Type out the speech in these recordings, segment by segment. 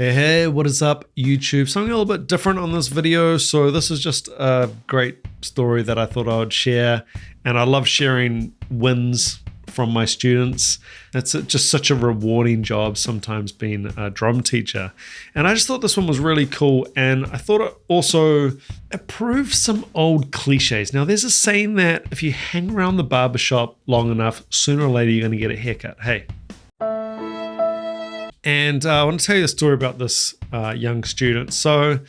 Hey, what is up, YouTube? Something a little bit different on this video. So this is just a great story that I thought I would share. And I love sharing wins from my students. It's just such a rewarding job sometimes being a drum teacher. And I just thought this one was really cool. And I thought it proved some old cliches. Now there's a saying that if you hang around the barbershop long enough, sooner or later you're going to get a haircut. Hey. And I want to tell you a story about this young student. So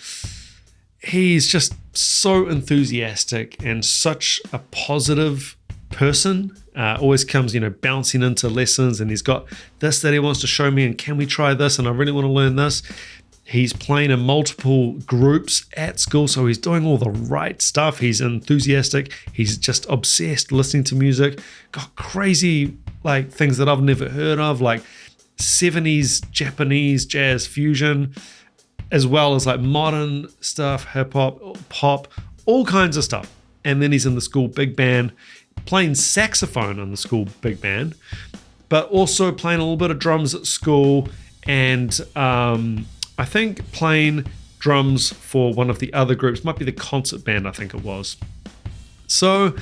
he's just so enthusiastic and such a positive person. Always comes, bouncing into lessons, and he's got this that he wants to show me, and can we try this? And I really want to learn this. He's playing in multiple groups at school, so he's doing all the right stuff. He's enthusiastic. He's just obsessed listening to music. Got crazy things that I've never heard of, like 70s Japanese jazz fusion, as well as modern stuff, hip hop, pop, all kinds of stuff. And then he's in the school big band, playing saxophone in the school big band, but also playing a little bit of drums at school, and I think playing drums for one of the other groups, might be the concert band, I think it was. So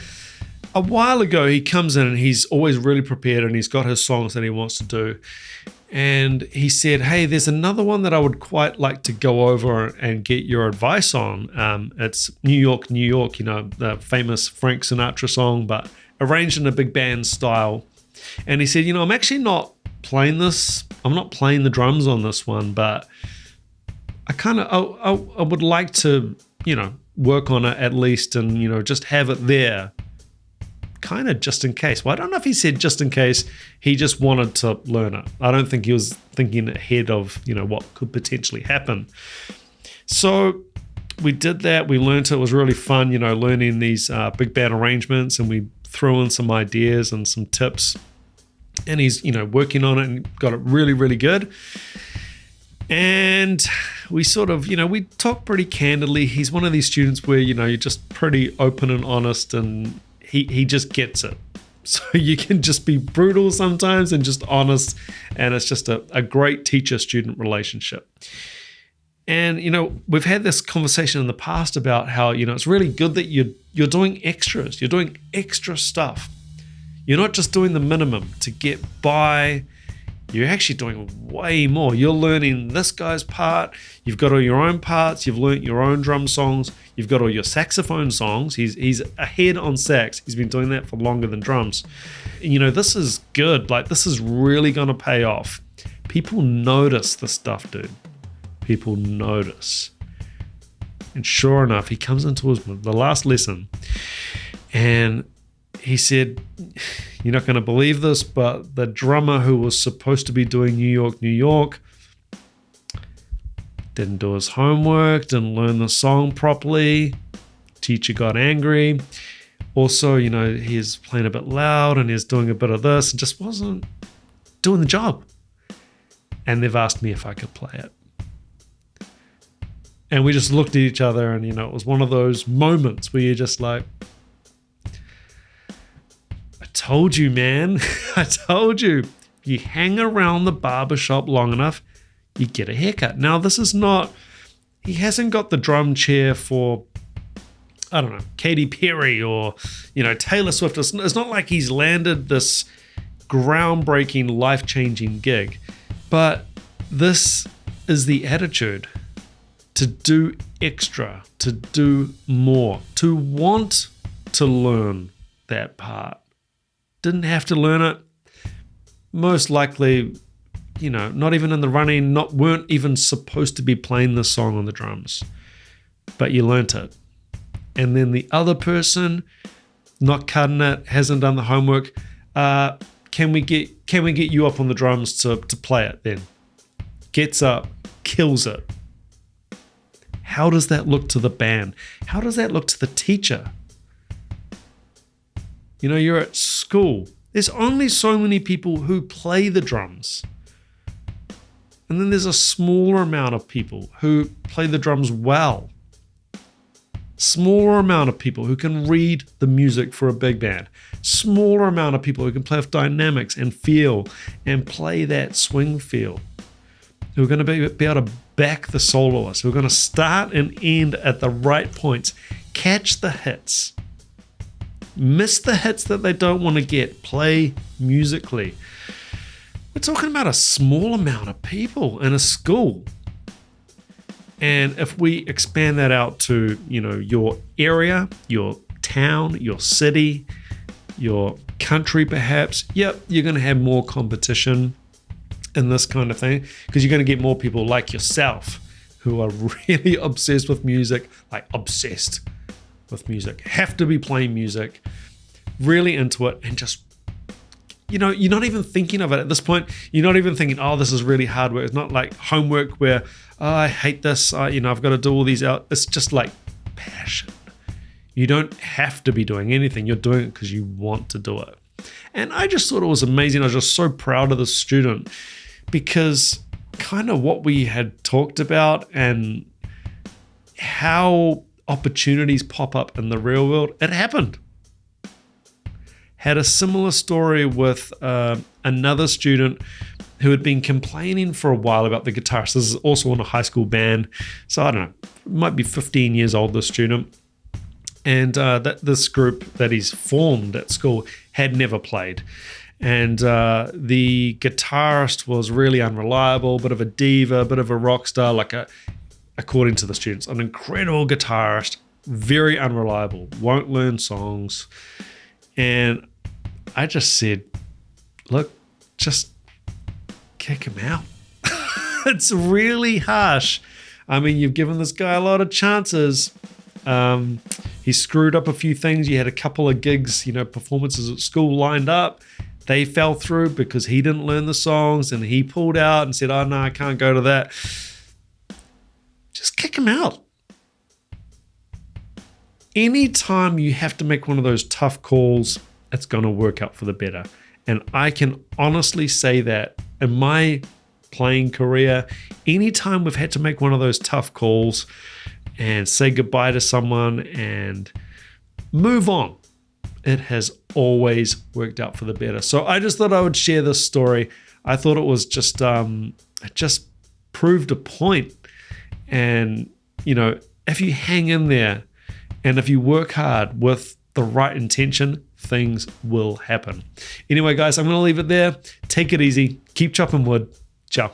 a while ago, he comes in and he's always really prepared, and he's got his songs that he wants to do. And he said, hey, there's another one that I would quite like to go over and get your advice on. It's New York, New York, the famous Frank Sinatra song, but arranged in a big band style. And he said, I'm actually not playing this. I'm not playing the drums on this one, but I would like to, work on it at least, and, just have it there. Kind of just in case. Well, I don't know if he said just in case. He just wanted to learn it. I don't think he was thinking ahead of, what could potentially happen. So we did that. We learned it. It was really fun, learning these big band arrangements, and we threw in some ideas and some tips. And he's, working on it and got it really, really good. And we sort of, we talk pretty candidly. He's one of these students where, you're just pretty open and honest, and he just gets it. So you can just be brutal sometimes and just honest, and it's just a great teacher-student relationship. And, we've had this conversation in the past about how, it's really good that you're doing extras. You're doing extra stuff. You're not just doing the minimum to get by. You're actually doing way more. You're learning this guy's part. You've got all your own parts. You've learned your own drum songs. You've got all your saxophone songs. He's ahead on sax. He's been doing that for longer than drums. This is good. This is really going to pay off. People notice the stuff, dude. People notice. And sure enough, he comes into the last lesson, and he said, you're not going to believe this, but the drummer who was supposed to be doing New York, New York, didn't do his homework, didn't learn the song properly. Teacher got angry. Also, he's playing a bit loud, and he's doing a bit of this, and just wasn't doing the job. And they've asked me if I could play it. And we just looked at each other, and, it was one of those moments where you're just like, told you, man. I told you. If you hang around the barbershop long enough, you get a haircut. Now, this is not, he hasn't got the drum chair for, I don't know, Katy Perry or, Taylor Swift. It's not like he's landed this groundbreaking, life-changing gig. But this is the attitude: to do extra, to do more, to want to learn that part. Didn't have to learn it. Most likely, not even in the running, weren't even supposed to be playing the song on the drums. But you learnt it. And then the other person, not cutting it, hasn't done the homework. Can we get you up on the drums to play it then? Gets up, kills it. How does that look to the band? How does that look to the teacher? You're at school. There's only so many people who play the drums. And then there's a smaller amount of people who play the drums well. Smaller amount of people who can read the music for a big band. Smaller amount of people who can play with dynamics and feel and play that swing feel. who are going to be able to back the soloists, who are going to start and end at the right points, catch the hits, miss the hits that they don't want to get, play musically. We're talking about a small amount of people in a school. And if we expand that out to, your area, your town, your city, your country perhaps, yep, you're going to have more competition in this kind of thing, because you're going to get more people like yourself who are really obsessed with music, have to be playing music, really into it, and just, you're not even thinking of it at this point. You're not even thinking, oh, this is really hard work. It's not like homework where, oh, I hate this, I've got to do all these out. It's just like passion. You don't have to be doing anything. You're doing it because you want to do it. And I just thought it was amazing. I was just so proud of the student, because kind of what we had talked about and how opportunities pop up in the real world, it happened. Had a similar story with another student who had been complaining for a while about the guitarist. This is also in a high school band. So I don't know, might be 15 years old, this student. And this group that he's formed at school had never played. And the guitarist was really unreliable, bit of a diva, bit of a rock star, according to the students, an incredible guitarist, very unreliable, won't learn songs. And I just said, look, just kick him out. It's really harsh. I mean, you've given this guy a lot of chances. He screwed up a few things. You had a couple of gigs, performances at school lined up. They fell through because he didn't learn the songs, and he pulled out and said, oh, no, I can't go to that. Just kick him out. Anytime you have to make one of those tough calls, it's going to work out for the better. And I can honestly say that in my playing career, anytime we've had to make one of those tough calls and say goodbye to someone and move on, it has always worked out for the better. So I just thought I would share this story. I thought it was just, it just proved a point. And, if you hang in there and if you work hard with the right intention, things will happen. Anyway, guys, I'm going to leave it there. Take it easy. Keep chopping wood. Ciao.